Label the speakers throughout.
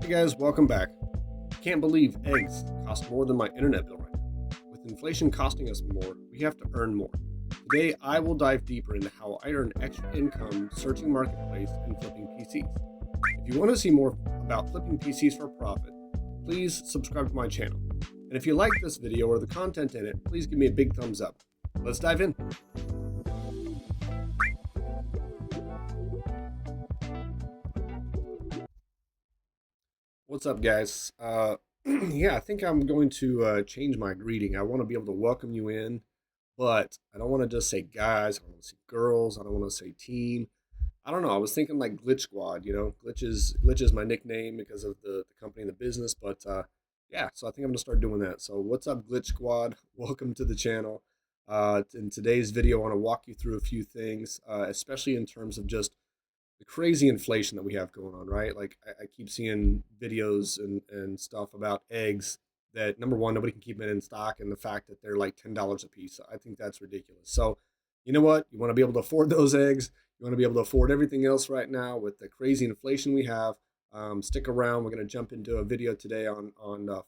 Speaker 1: Hey guys, welcome back. Can't believe eggs cost more than my internet bill right now. With inflation costing us more, we have to earn more. Today, I will dive deeper into how I earn extra income searching marketplace and flipping PCs. If you want to see more about flipping PCs for profit, please subscribe to my channel. And if you like this video or the content in it, please give me a big thumbs up. Let's dive in. What's up, guys? Yeah, I think I'm going to change my greeting. I want to be able to welcome you in, but I don't want to just say guys. I want to say girls. I don't want to say team. I don't know. I was thinking like Glitch Squad. Glitch is my nickname because of the company and the business. But yeah, so I think I'm gonna start doing that. So what's up, Glitch Squad? Welcome to the channel. In today's video, I want to walk you through a few things, especially in terms of just the crazy inflation that we have going on, right? Like I keep seeing videos and stuff about eggs that number one, nobody can keep it in stock, and the fact that they're like $10 a piece. I think that's ridiculous. So you know what? You want to be able to afford those eggs. You want to be able to afford everything else right now with the crazy inflation we have. Stick around. We're going to jump into a video today on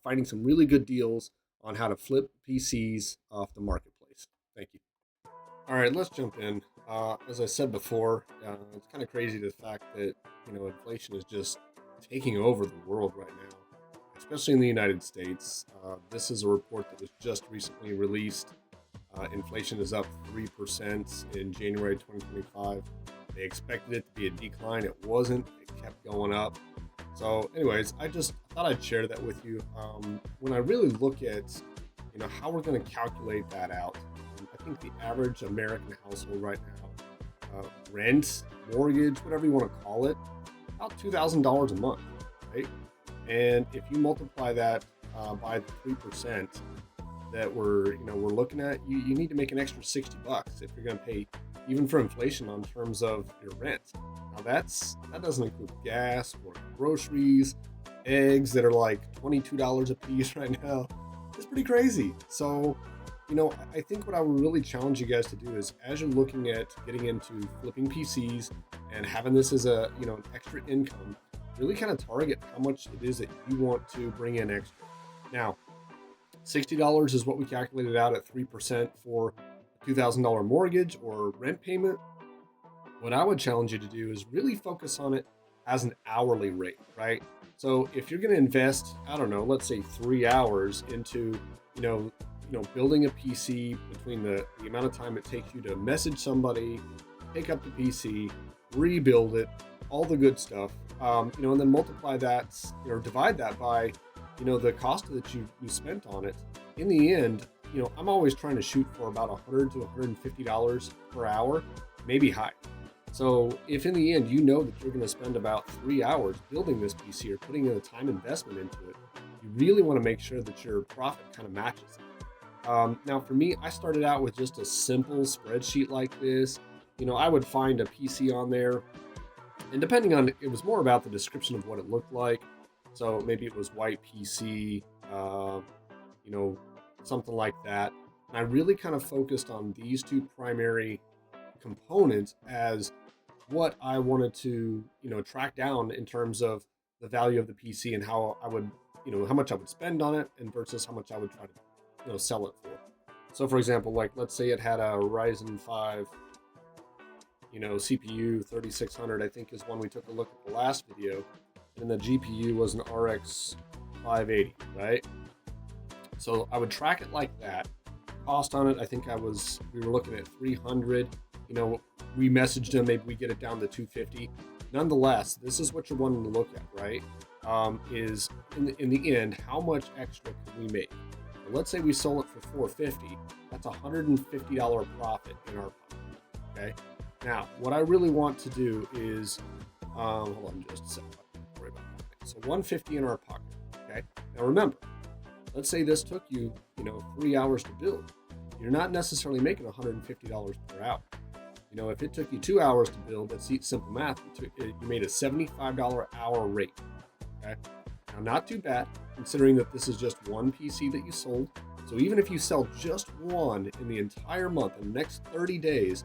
Speaker 1: finding some really good deals on how to flip PCs off the marketplace. Thank you. All right, let's jump in. As I said before, it's kind of crazy the fact that inflation is just taking over the world right now, especially in the United States. This is a report that was just recently released. Inflation is up 3% in January 2025. They expected it to be a decline. It wasn't. It kept going up. So, anyways, I thought I'd share that with you. When I really look at how we're going to calculate that out. I think the average American household right now, rent, mortgage, whatever you want to call it, about $2,000 a month, right? And if you multiply that by the 3% that we're looking at, you need to make an extra $60 if you're going to pay even for inflation on terms of your rent. Now that doesn't include gas or groceries, eggs that are like $22 a piece right now. It's pretty crazy. So, I think what I would really challenge you guys to do is, as you're looking at getting into flipping PCs and having this as an extra income, really kind of target how much it is that you want to bring in extra. Now, $60 is what we calculated out at 3% for a $2,000 mortgage or rent payment. What I would challenge you to do is really focus on it as an hourly rate, right? So if you're going to invest, I don't know, let's say 3 hours into, building a PC, between the amount of time it takes you to message somebody, pick up the PC, rebuild it, all the good stuff, and then multiply that or divide that by, the cost that you spent on it. In the end, I'm always trying to shoot for about $100 to $150 per hour, maybe higher. So if in the end that you're going to spend about 3 hours building this PC or putting in a time investment into it, you really want to make sure that your profit kind of matches it. Now for me, I started out with just a simple spreadsheet like this. I would find a PC on there, and depending on it was more about the description of what it looked like. So maybe it was white PC, something like that. And I really kind of focused on these two primary components as what I wanted to, track down in terms of the value of the PC and how I would, how much I would spend on it and versus how much I would try to, sell it for. So for example, like let's say it had a Ryzen 5, CPU 3600, I think is one we took a look at the last video. And the GPU was an RX 580, right? So I would track it like that. Cost on it, I think we were looking at 300. We messaged them, maybe we get it down to 250. Nonetheless, this is what you're wanting to look at, right? Is in the end, how much extra can we make? Well, let's say we sold it for $450. That's $150 profit in our pocket. Okay. Now, what I really want to do is, hold on just a second. Don't worry about that. So $150 in our pocket. Okay. Now remember, let's say this took you, 3 hours to build. You're not necessarily making $150 per hour. If it took you 2 hours to build, that's simple math. You made a $75 hour rate. Okay. Now, not too bad, considering that this is just one PC that you sold. So even if you sell just one in the entire month, in the next 30 days,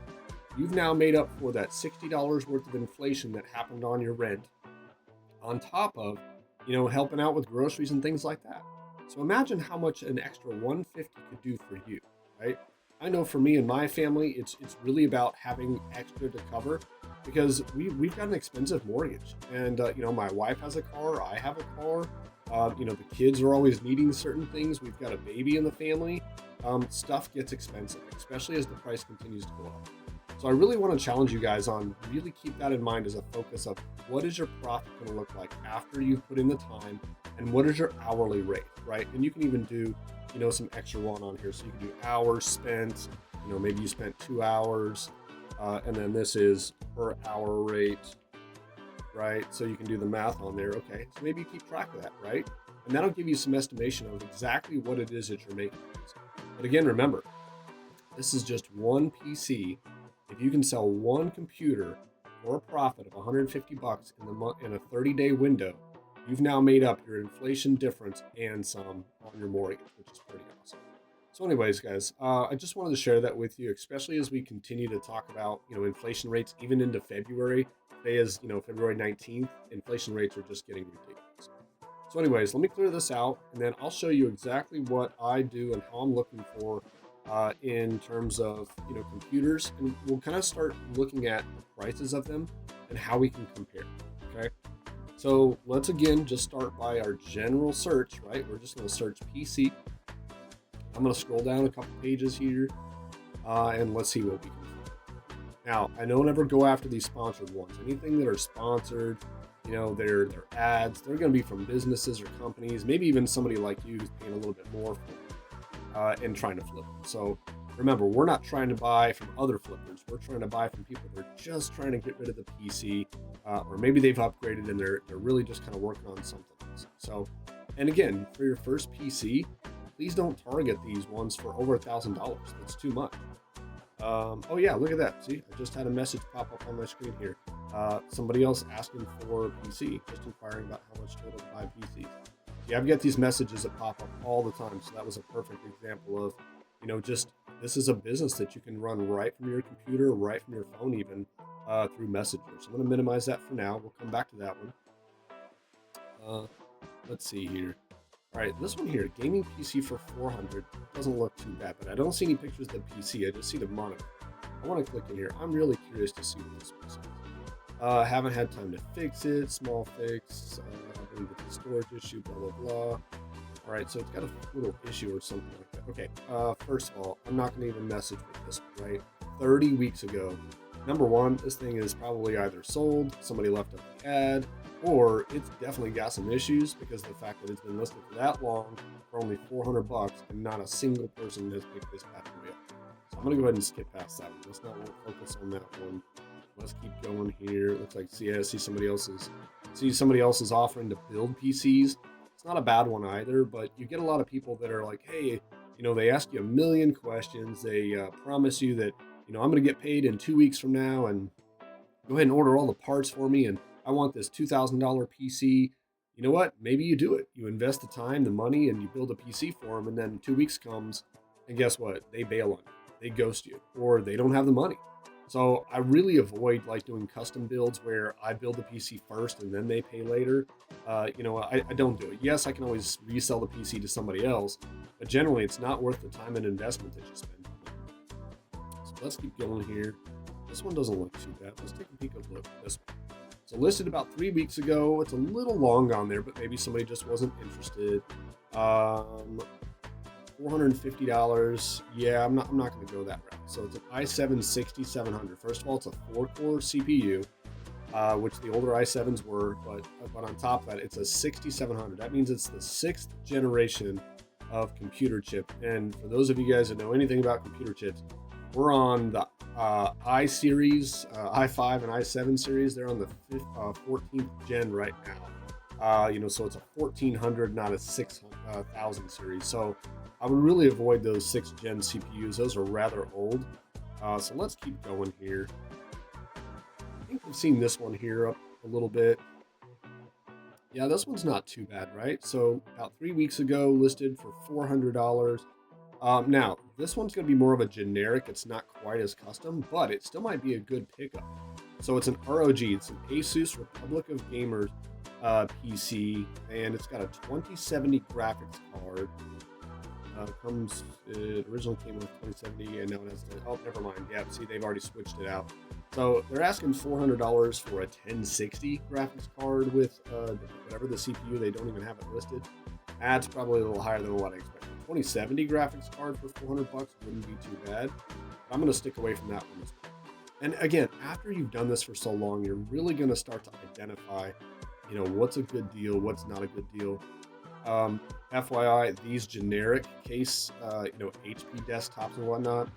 Speaker 1: you've now made up for that $60 worth of inflation that happened on your rent, on top of helping out with groceries and things like that. So imagine how much an extra 150 could do for you, right? I know for me and my family, it's really about having extra to cover because we've got an expensive mortgage, and my wife has a car, I have a car. The kids are always needing certain things. We've got a baby in the family. Stuff gets expensive, especially as the price continues to go up. So I really want to challenge you guys on really keep that in mind as a focus of what is your profit going to look like after you've put in the time, and what is your hourly rate, right? And you can even do, some extra one on here. So you can do hours spent, maybe you spent 2 hours, and then this is per hour rate, right? So you can do the math on there. Okay, so maybe you keep track of that, right? And that'll give you some estimation of exactly what it is that you're making. But again, remember, this is just one PC. If you can sell one computer for a profit of 150 bucks in the month in a 30-day window, you've now made up your inflation difference and some on your mortgage, which is pretty awesome. So, anyways, guys, I just wanted to share that with you, especially as we continue to talk about inflation rates even into February. Today is February 19th. Inflation rates are just getting ridiculous. So, anyways, let me clear this out, and then I'll show you exactly what I do and how I'm looking for in terms of computers, and we'll kind of start looking at the prices of them and how we can compare. Okay. So let's again just start by our general search, right? We're just going to search PC. I'm going to scroll down a couple pages here, and let's see what we can find. Now, I don't ever go after these sponsored ones. Anything that are sponsored, their ads, they're going to be from businesses or companies, maybe even somebody like you who's paying a little bit more for and trying to flip them. So remember, we're not trying to buy from other flippers. We're trying to buy from people that are just trying to get rid of the PC, or maybe they've upgraded and they're really just kind of working on something else. So, and again, for your first PC, please don't target these ones for over $1,000. That's too much. Oh yeah, look at that. See, I just had a message pop up on my screen here. Somebody else asking for a PC, just inquiring about how much total to buy PCs. Yeah, I've got these messages that pop up all the time. So that was a perfect example of, just this is a business that you can run right from your computer, right from your phone, even through Messenger. So I'm going to minimize that for now. We'll come back to that one. Let's see here. All right, this one here, gaming PC for 400, doesn't look too bad, but I don't see any pictures of the PC. I just see the monitor. I want to click in here. I'm really curious to see what this one says. Haven't had time to fix it. Small fix. I believe it's a storage issue. Blah blah blah. All right, so it's got a little issue or something like that. Okay. First of all, I'm not going to even message with this one. Right. 30 weeks ago. Number one, this thing is probably either sold, somebody left up the ad, or it's definitely got some issues because of the fact that it's been listed for that long for only 400 bucks and not a single person has picked this bad boy up. So I'm gonna go ahead and skip past that one. Let's not focus on that one. Let's keep going here. It looks like I see somebody else's offering to build PCs. It's not a bad one either, but you get a lot of people that are like, hey, they ask you a million questions. They promise you that I'm going to get paid in 2 weeks from now, and go ahead and order all the parts for me, and I want this $2,000 PC. You know what? Maybe you do it. You invest the time, the money, and you build a PC for them, and then 2 weeks comes, and guess what? They bail on you. They ghost you, or they don't have the money. So I really avoid like doing custom builds where I build the PC first and then they pay later. I don't do it. Yes, I can always resell the PC to somebody else, but generally it's not worth the time and investment that you spend. So let's keep going here. This one doesn't look too bad. Let's take a peek at this one. So listed about 3 weeks ago. It's a little long on there, but maybe somebody just wasn't interested. $450. Yeah, I'm not going to go that route. So it's an i7-6700. First of all, it's a 4-core CPU, which the older i7s were, but on top of that, it's a 6700. That means it's the 6th generation of computer chip. And for those of you guys that know anything about computer chips, we're on the i series, i5 and i7 series. They're on the 14th gen right now. So it's a 1400, not a 6000 series. So I would really avoid those 6th gen CPUs. Those are rather old. So let's keep going here. I think we've seen this one here up a little bit. Yeah, this one's not too bad, right? So about 3 weeks ago, listed for $400. Now, this one's going to be more of a generic. It's not quite as custom, but it still might be a good pickup. So it's an ROG. It's an Asus Republic of Gamers PC, and it's got a 2070 graphics card. It originally came with 2070, and now it has the, oh, never mind. Yeah, see, they've already switched it out. So they're asking $400 for a 1060 graphics card with whatever the CPU. They don't even have it listed. That's probably a little higher than what I expected. 2070 graphics card for 400 bucks wouldn't be too bad. I'm going to stick away from that one as well. And again, after you've done this for so long, you're really going to start to identify, what's a good deal, what's not a good deal. FYI, these generic case, HP desktops and whatnot,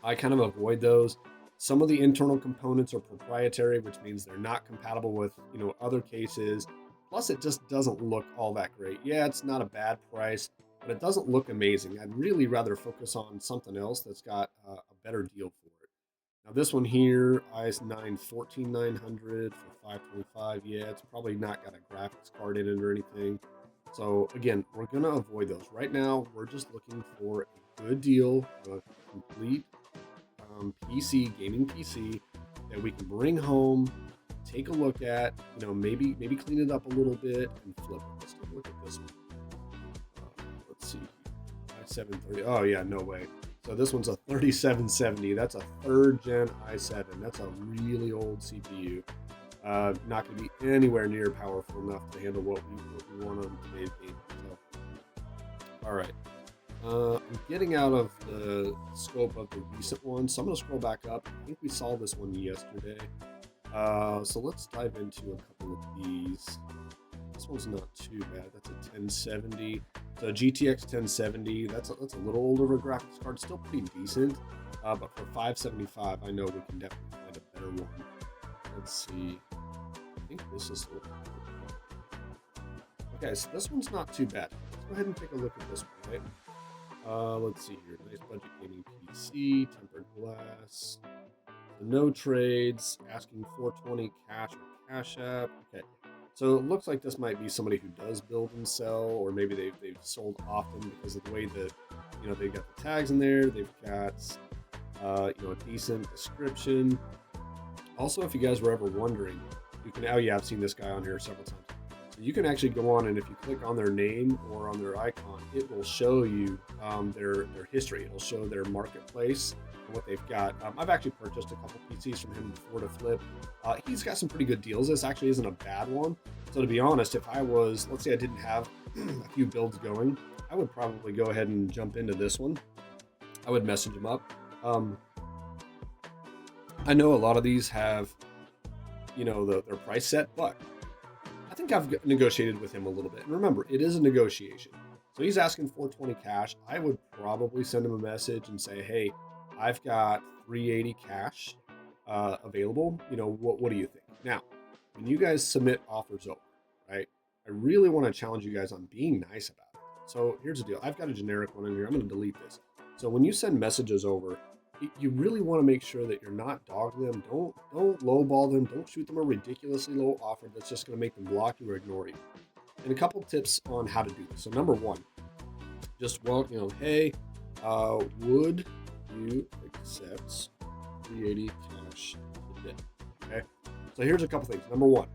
Speaker 1: I kind of avoid those. Some of the internal components are proprietary, which means they're not compatible with, other cases. Plus, it just doesn't look all that great. Yeah, it's not a bad price, but it doesn't look amazing. I'd really rather focus on something else that's got a better deal for it. Now, this one here, i9 14900 for 525. Yeah, it's probably not got a graphics card in it or anything. So again, we're going to avoid those. Right now, we're just looking for a good deal, a complete gaming PC that we can bring home, take a look at, maybe clean it up a little bit and flip it. Let's take a look at this one. Let's see, i7-30. Oh yeah, no way. So this one's a 3770. That's a 3rd gen i7. That's a really old CPU. Not going to be anywhere near powerful enough to handle what we want on today's game. So, all right. I'm getting out of the scope of the recent one, so I'm going to scroll back up. I think we saw this one yesterday. So let's dive into a couple of these. This one's not too bad. That's a 1070. It's a GTX 1070. That's a little older of a graphics card. Still pretty decent. But for $575, I know we can definitely find a better one. Let's see. I think this is. Okay, so this one's not too bad. Let's go ahead and take a look at this one, right? Let's see here. Nice budget gaming PC, tempered glass. No trades, asking 420 cash or Cash App. Okay, so it looks like this might be somebody who does build and sell, or maybe they've sold often because of the way that they've got the tags in there. They've got a decent description. Also, if you guys were ever wondering, you can. Oh yeah, I've seen this guy on here several times. You can actually go on, and if you click on their name or on their icon, it will show you their history. It'll show their marketplace and what they've got. I've actually purchased a couple PCs from him before to flip. He's got some pretty good deals. This actually isn't a bad one. So to be honest, if I was, let's say I didn't have a few builds going, I would probably go ahead and jump into this one. I would message him up. I know a lot of these have, their price set, but I think I've negotiated with him a little bit. And remember, it is a negotiation. So he's asking 420 cash. I would probably send him a message and say, hey, I've got 380 cash available. What do you think? Now, when you guys submit offers over, right, I really want to challenge you guys on being nice about it. So here's the deal. I've got a generic one in here. I'm going to delete this. So when you send messages over, you really want to make sure that you're not dogging them. Don't lowball them. Don't shoot them a ridiculously low offer that's just going to make them block you or ignore you. And a couple tips on how to do this. So number one, just hey, would you accept 380 cash today? Okay. So here's a couple things. Number one,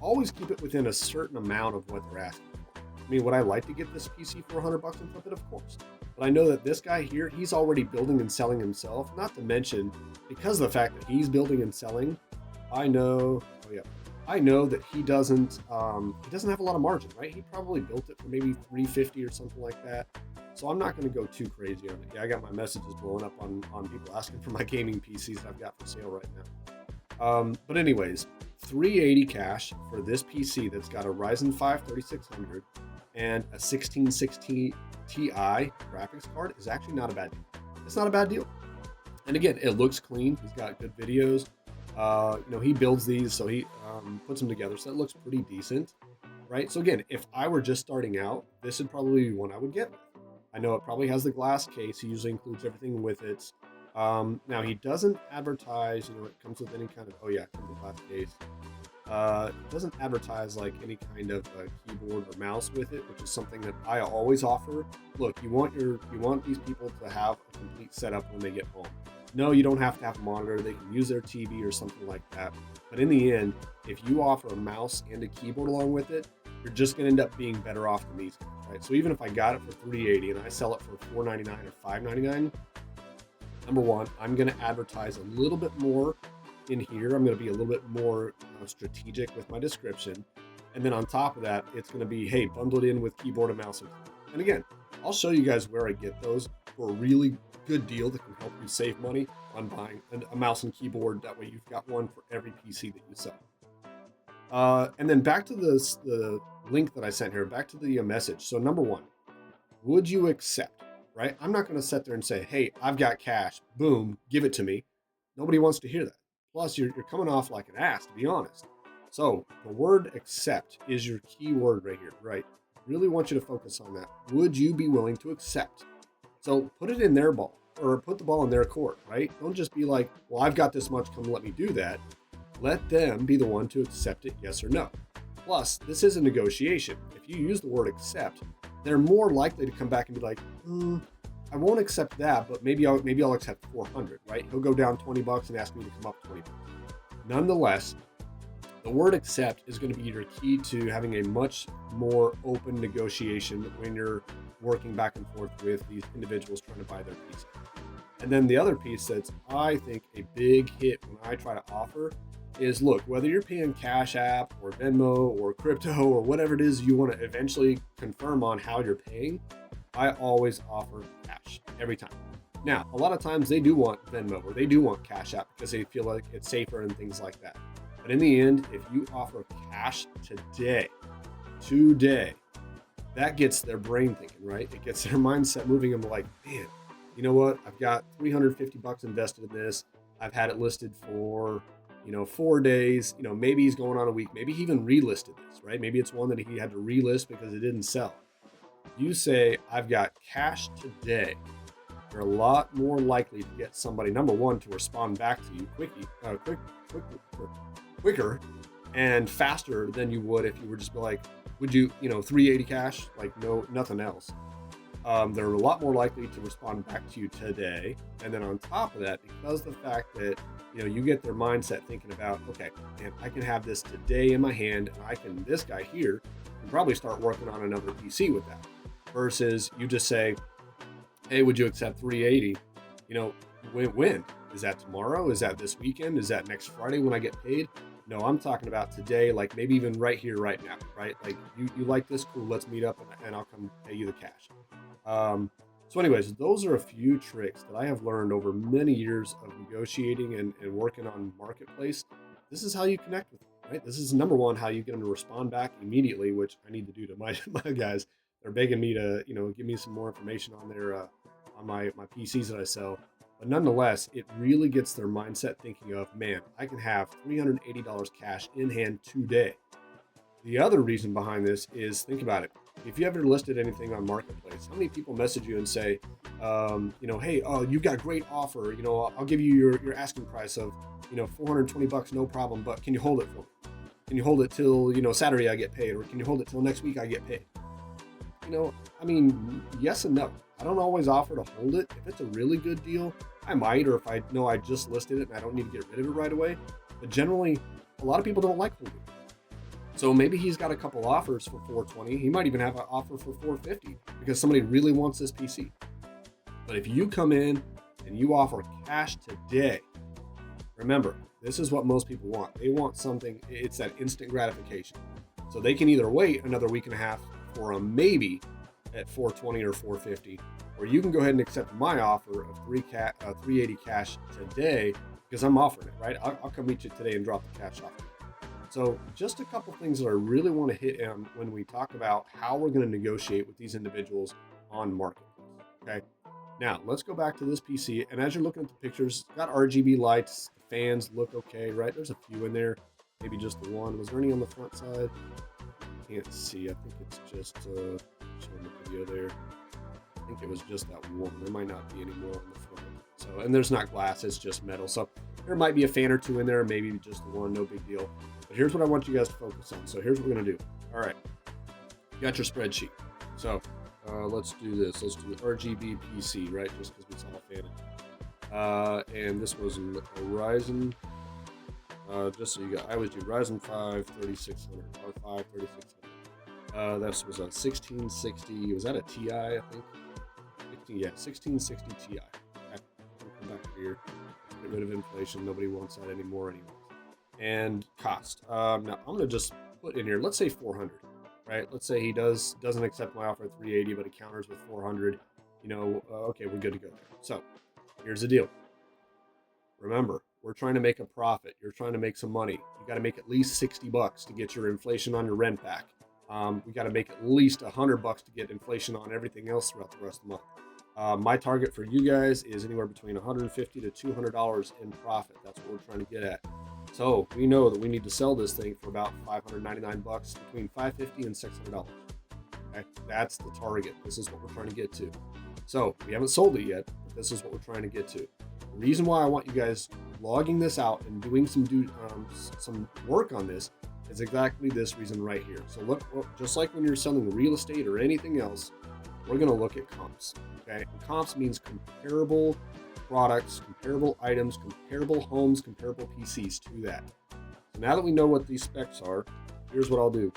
Speaker 1: always keep it within a certain amount of what they're asking for. I mean, would I like to get this PC for $100 and flip it? Of course. But I know that this guy here, he's already building and selling himself. Not to mention, because of the fact that he's building and selling, I know that he doesn't have a lot of margin, right? He probably built it for maybe $350 or something like that. So I'm not going to go too crazy on it. Yeah, I got my messages blowing up on people asking for my gaming PCs that I've got for sale right now. But anyways, 380 cash for this PC that's got a Ryzen 5 3600 and a 1660 Ti graphics card is actually not a bad deal. It's not a bad deal. And again, it looks clean. He's got good videos. He builds these, so he puts them together. So that looks pretty decent, right? So again, if I were just starting out, this would probably be one I would get with. I know it probably has the glass case. He usually includes everything with it. Now he doesn't advertise, it comes with any kind of, it comes with glass case. It doesn't advertise like any kind of keyboard or mouse with it, which is something that I always offer. Look, you want these people to have a complete setup when they get home. No, you don't have to have a monitor. They can use their TV or something like that. But in the end, if you offer a mouse and a keyboard along with it, you're just going to end up being better off than these guys, right? So even if I got it for $380 and I sell it for $499 or $599, number one, I'm going to advertise a little bit more in here. I'm going to be a little bit more strategic with my description. And then on top of that, it's going to be, hey, bundle it in with keyboard and mouse. And again, I'll show you guys where I get those for a really good deal that can help you save money on buying a mouse and keyboard. That way you've got one for every PC that you sell. And then back to the link that I sent here, back to the message. So number one, would you accept, right? I'm not going to sit there and say, hey, I've got cash, boom, give it to me. Nobody wants to hear that. Plus, you're coming off like an ass, to be honest. So the word accept is your key word right here, right? Really want you to focus on that. Would you be willing to accept? So put it in their ball, or put the ball in their court, right? Don't just be like, well, I've got this much, come let me do that. Let them be the one to accept it, yes or no. Plus, this is a negotiation. If you use the word accept, they're more likely to come back and be like, I won't accept that, but maybe I'll accept 400, right? He'll go down 20 bucks and ask me to come up 20 bucks. Nonetheless, the word accept is going to be your key to having a much more open negotiation when you're working back and forth with these individuals trying to buy their piece. And then the other piece that's, I think, a big hit when I try to offer is, look, whether you're paying Cash App or Venmo or crypto or whatever it is you want to eventually confirm on how you're paying, I always offer cash every time. Now, a lot of times they do want Venmo or they do want Cash App because they feel like it's safer and things like that. But in the end, if you offer cash today, that gets their brain thinking, right? It gets their mindset moving. I'm like, man, you know what? I've got 350 bucks invested in this. I've had it listed for, 4 days. Maybe he's going on a week. Maybe he even relisted this, right? Maybe it's one that he had to relist because it didn't sell. You say, I've got cash today. You're a lot more likely to get somebody, number one, to respond back to you quicker and faster than you would if you were just like, would you, 380 cash? Like, no, nothing else. They're a lot more likely to respond back to you today. And then on top of that, because the fact that, you get their mindset thinking about, okay, man, I can have this today in my hand and this guy here can probably start working on another PC with that. Versus you just say, hey, would you accept 380? When? Is that tomorrow? Is that this weekend? Is that next Friday when I get paid? No, I'm talking about today, like maybe even right here, right now, right? Like you like this, cool, let's meet up and I'll come pay you the cash. So anyways, those are a few tricks that I have learned over many years of negotiating and working on Marketplace. This is how you connect with them, right? This is number one, how you get them to respond back immediately, which I need to do to my guys. They're begging me to, give me some more information on their, on my PCs that I sell. But nonetheless, it really gets their mindset thinking of, man, I can have $380 cash in hand today. The other reason behind this is, think about it. If you ever listed anything on Marketplace, how many people message you and say, hey, you've got a great offer. I'll give you your asking price of, 420 bucks, no problem. But can you hold it for me? Can you hold it till, Saturday I get paid? Or can you hold it till next week I get paid? Yes and no. I don't always offer to hold it. If it's a really good deal, I might, or if I know I just listed it and I don't need to get rid of it right away. But generally, a lot of people don't like holding it. So maybe he's got a couple offers for 420. He might even have an offer for 450 because somebody really wants this PC. But if you come in and you offer cash today, remember, this is what most people want. They want something, it's that instant gratification. So they can either wait another week and a half for a maybe at 420 or 450, or you can go ahead and accept my offer of 380 cash today because I'm offering it, right? I'll come meet you today and drop the cash off. So just a couple things that I really want to hit on when we talk about how we're going to negotiate with these individuals on Marketplace, okay? Now, let's go back to this PC, and as you're looking at the pictures, it's got RGB lights, the fans look okay, right? There's a few in there, maybe just the one. Was there any on the front side? Can't see. I think it's just showing the video there. I think it was just that one. There might not be any more on the front. So, and there's not glass, it's just metal. So there might be a fan or two in there, maybe just the one, no big deal. But here's what I want you guys to focus on. So here's what we're gonna do. All right, you got your spreadsheet. So let's do this. Let's do RGB PC, right? Just because we saw a fan. And this was a Ryzen. Just so you got, I always do Ryzen 5 3600 or 5 3600. This was a 1660. Was that a Ti? I think. 1660 Ti. Okay, come back here. Let's get rid of inflation. Nobody wants that anymore, anyways. And cost. Now I'm gonna just put in here. Let's say 400. Right? Let's say he doesn't accept my offer at 380, but he counters with 400. Okay, we're good to go there. So here's the deal. Remember, we're trying to make a profit. You're trying to make some money. You got to make at least $60 to get your inflation on your rent back. We got to make at least $100 to get inflation on everything else throughout the rest of the month. My target for you guys is anywhere between $150 to $200 in profit. That's what we're trying to get at. So we know that we need to sell this thing for about $599, between $550 and $600. Okay, that's the target. This is what we're trying to get to. So we haven't sold it yet, but this is what we're trying to get to. The reason why I want you guys logging this out and doing some work on this is exactly this reason right here. So look, just like when you're selling real estate or anything else, we're going to look at comps. Okay, and comps means comparable products, comparable items, comparable homes, comparable PCs to that. So now that we know what these specs are, here's what I'll do.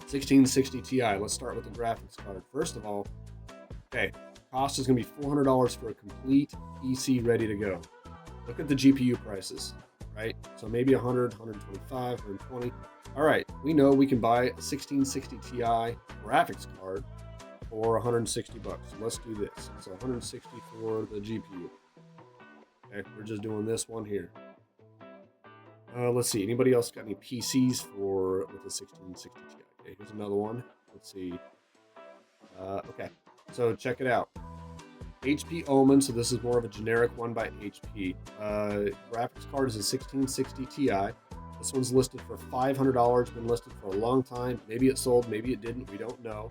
Speaker 1: 1660 Ti. Let's start with the graphics card. First of all, okay, cost is going to be $400 for a complete PC ready to go. Look at the GPU prices, right? So maybe 100, 125, 120. All right, we know we can buy a 1660 Ti graphics card for 160 bucks. So let's do this. So 160 for the GPU. Okay, we're just doing this one here. Let's see. Anybody else got any PCs with the 1660 Ti? Okay, here's another one. Let's see. Okay, so check it out. HP Omen, so this is more of a generic one by HP. Graphics card is a 1660 Ti. This one's listed for $500, been listed for a long time. Maybe it sold, maybe it didn't, we don't know.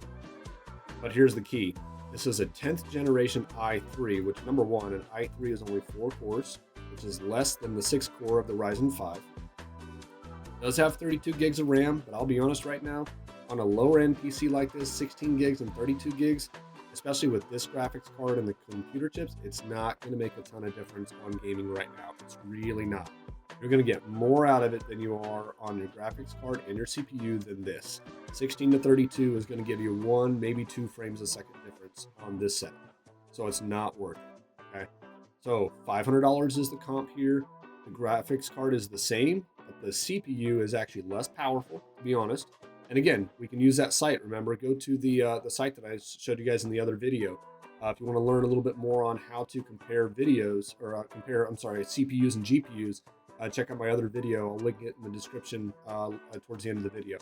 Speaker 1: But here's the key. This is a 10th generation i3, which number one, an i3 is only 4 cores, which is less than the 6 core of the Ryzen 5. It does have 32 gigs of RAM, but I'll be honest right now, on a lower end PC like this, 16 gigs and 32 gigs, especially with this graphics card and the computer chips, it's not going to make a ton of difference on gaming right now. It's really not. You're going to get more out of it than you are on your graphics card and your CPU than this. 16 to 32 is going to give you 1, maybe 2 frames a second difference on this setup. So it's not worth it. Okay. So $500 is the comp here. The graphics card is the same, but the CPU is actually less powerful, to be honest. And again, we can use that site. Remember, go to the site that I showed you guys in the other video. If you want to learn a little bit more on how to compare videos or CPUs and GPUs, check out my other video. I'll link it in the description towards the end of the video.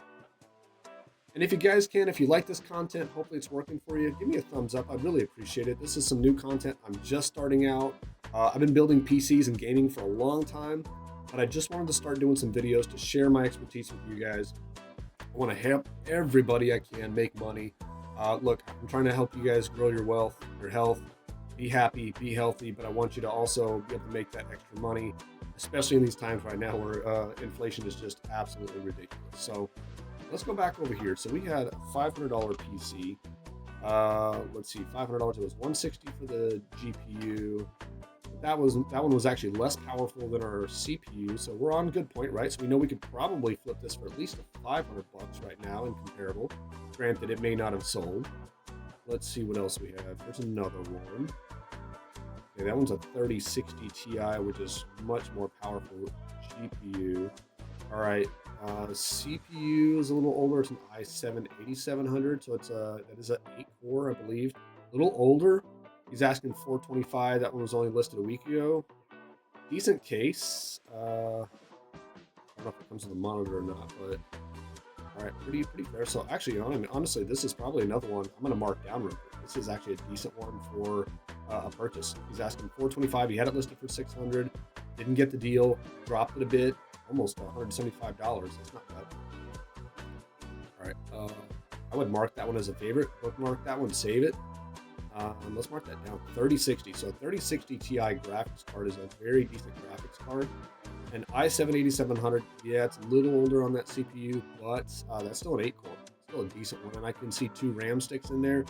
Speaker 1: And if you guys can, if you like this content, hopefully it's working for you, give me a thumbs up. I'd really appreciate it. This is some new content. I'm just starting out. I've been building PCs and gaming for a long time, but I just wanted to start doing some videos to share my expertise with you guys. I want to help everybody I can make money. Look, I'm trying to help you guys grow your wealth, your health, be happy, be healthy, but I want you to also be able to make that extra money, especially in these times right now where inflation is just absolutely ridiculous. So let's go back over here. So we had a $500 PC. Let's see, $500. It was $160 for the GPU. That one was actually less powerful than our CPU, so we're on a good point, right? So we know we could probably flip this for at least $500 right now in comparable. Granted, it may not have sold. Let's see what else we have. There's another one. Okay, that one's a 3060 Ti, which is much more powerful GPU. All right, CPU is a little older. It's an i7 8700, so that is an 8-core, I believe. A little older. He's asking $425. That one was only listed a week ago. Decent case. I don't know if it comes with a monitor or not, but all right, pretty fair. So actually, honestly, this is probably another one I'm gonna mark down real quick. This is actually a decent one for a purchase. He's asking $425. He had it listed for $600. Didn't get the deal. Dropped it a bit, almost $175. That's not bad. All right, I would mark that one as a favorite. Bookmark that one, save it. Let's mark that down. 3060. So 3060 Ti graphics card is a very decent graphics card. An i7 8700, yeah, it's a little older on that CPU, but that's still an 8-core. Still a decent one, and I can see 2 RAM sticks in there.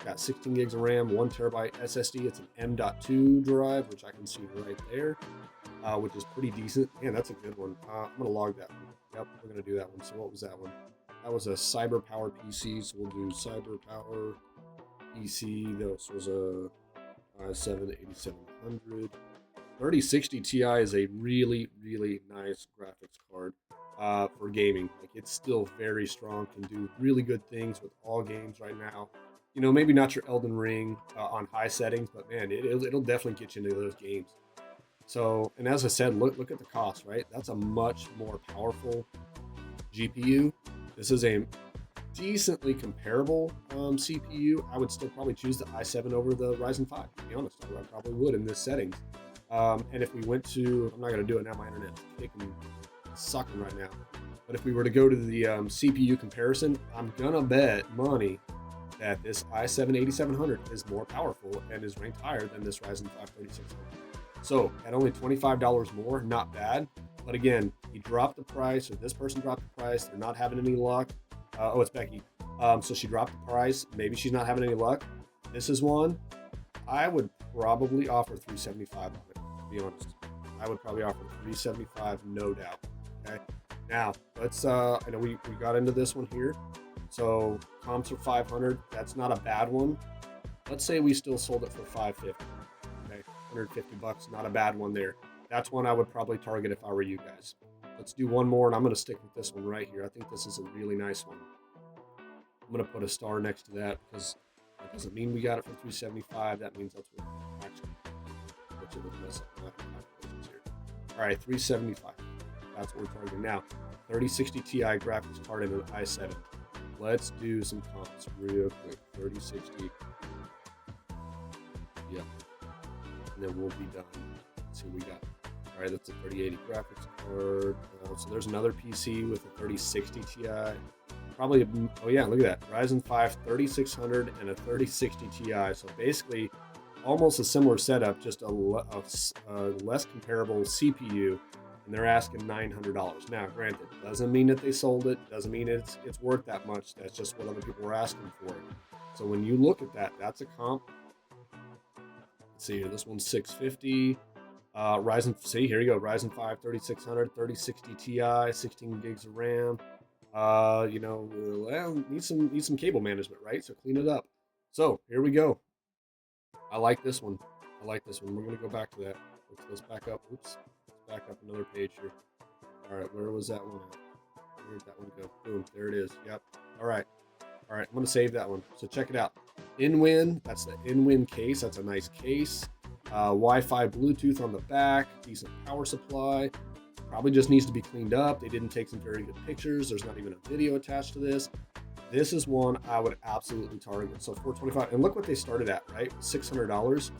Speaker 1: Got 16 gigs of RAM, 1 terabyte SSD. It's an M.2 drive, which I can see right there, which is pretty decent. Man, that's a good one. I'm gonna log that one. Yep, we're gonna do that one. So what was that one? That was a CyberPower PC. So we'll do CyberPower PC. This was a i7 8700. 3060 Ti is a really, really nice graphics card for gaming. Like, it's still very strong, can do really good things with all games right now. You know, maybe not your Elden Ring on high settings, but man, it'll definitely get you into those games. So, and as I said, look at the cost, right? That's a much more powerful GPU. This is a decently comparable CPU. I would still probably choose the i7 over the Ryzen 5. To be honest, I probably would in this settings. And if we went to, I'm not going to do it now, my internet's kicking, sucking right now. But if we were to go to the CPU comparison, I'm going to bet money that this i7 8700 is more powerful and is ranked higher than this Ryzen 5 3600. So at only $25 more, not bad. But again, he dropped the price, or this person dropped the price. They're not having any luck. Oh, it's Becky. So she dropped the price. Maybe she's not having any luck. This is one I would probably offer $375 on it, to be honest. I would probably offer $375, no doubt. Okay. Now let's. I know we got into this one here. So comps are 500. That's not a bad one. Let's say we still sold it for 550. Okay, 150 bucks. Not a bad one there. That's one I would probably target if I were you guys. Let's do one more, and I'm going to stick with this one right here. I think this is a really nice one. I'm going to put a star next to that because that doesn't mean we got it for 375. That means that's what actually. Which is mess up my calculations here. All right, 375. That's what we're targeting now. 3060 Ti graphics card and an i7. Let's do some comps real quick. 3060. Yep. And then we'll be done. Let's see what we got. All right, that's a 3080 graphics card. So there's another PC with a 3060 Ti. Probably, oh yeah, look at that. Ryzen 5 3600 and a 3060 Ti. So basically, almost a similar setup, just a less comparable CPU. And they're asking $900. Now, granted, doesn't mean that they sold it. Doesn't mean it's worth that much. That's just what other people were asking for it. So when you look at that, that's a comp. Let's see here. This one's 650. Ryzen, see, here you go. Ryzen 5 3600, 3060 Ti, 16 gigs of RAM. You know, well, need some cable management, right? So clean it up. So here we go. I like this one. I like this one. We're gonna go back to that. Let's back up. Oops. Let's back up another page here. All right, where was that one at? Where did that one go? Boom, there it is. Yep. All right. All right, I'm gonna save that one. So check it out. InWin. That's the InWin case. That's a nice case. Wi-Fi, Bluetooth on the back. Decent power supply. Probably just needs to be cleaned up. They didn't take some very good pictures. There's not even a video attached to this. This is one I would absolutely target. So $425, and look what they started at, right? $600.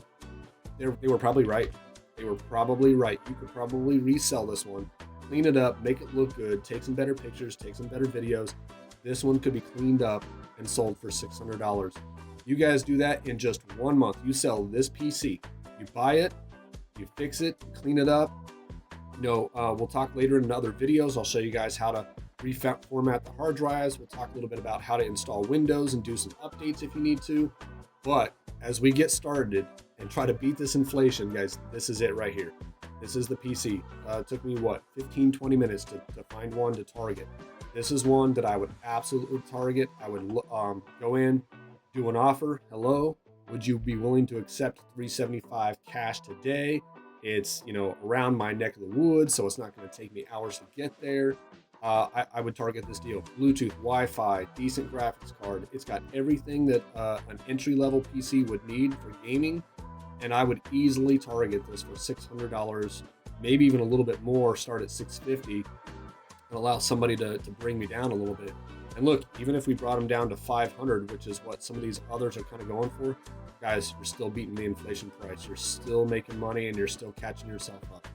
Speaker 1: They were probably right. They were probably right. You could probably resell this one, clean it up, make it look good, take some better pictures, take some better videos. This one could be cleaned up and sold for $600. You guys do that in just 1 month. You sell this PC. You buy it, you fix it, clean it up. You know, we'll talk later in other videos. I'll show you guys how to reformat the hard drives. We'll talk a little bit about how to install Windows and do some updates if you need to. But as we get started and try to beat this inflation, guys, this is it right here. This is the PC. It took me, 15-20 minutes to find one to target. This is one that I would absolutely target. I would go in, do an offer. Hello, would you be willing to accept $375 cash today? It's, you know, around my neck of the woods, so it's not going to take me hours to get there. I would target this deal. Bluetooth, Wi-Fi, decent graphics card. It's got everything that an entry-level PC would need for gaming, and I would easily target this for $600, maybe even a little bit more. Start at $650 and allow somebody to bring me down a little bit. And look, even if we brought them down to $500, which is what some of these others are kind of going for, guys, you're still beating the inflation price. You're still making money, and you're still catching yourself up.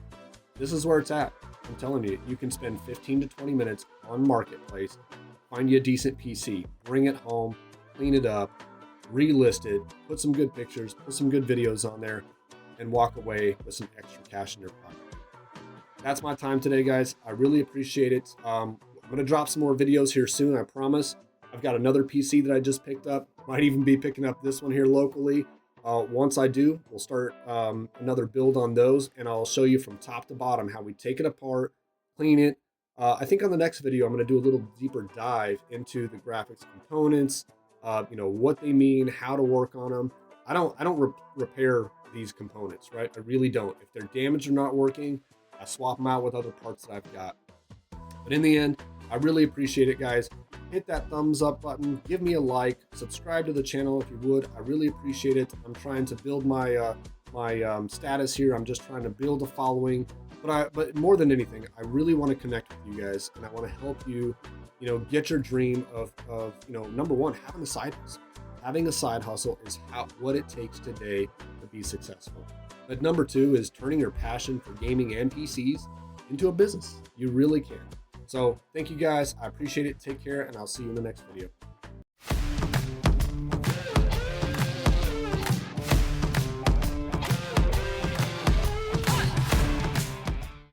Speaker 1: This is where it's at. I'm telling you, you can spend 15 to 20 minutes on Marketplace, find you a decent PC, bring it home, clean it up, relist it, put some good pictures, put some good videos on there, and walk away with some extra cash in your pocket. That's my time today, guys. I really appreciate it. I'm going to drop some more videos here soon, I promise. I've got another PC that I just picked up. Might even be picking up this one here locally. Once I do, we'll start another build on those, and I'll show you from top to bottom how we take it apart, clean it. I think on the next video, I'm going to do a little deeper dive into the graphics components, what they mean, how to work on them. I don't repair these components, right? I really don't. If they're damaged or not working, I swap them out with other parts that I've got. But in the end, I really appreciate it, guys. Hit that thumbs up button, give me a like, subscribe to the channel if you would. I really appreciate it. I'm trying to build my status here. I'm just trying to build a following. But more than anything, I really want to connect with you guys, and I want to help you, get your dream of number one, having a side hustle. Having a side hustle is what it takes today to be successful. But number two is turning your passion for gaming and PCs into a business. You really can. So thank you guys. I appreciate it. Take care, and I'll see you in the next video.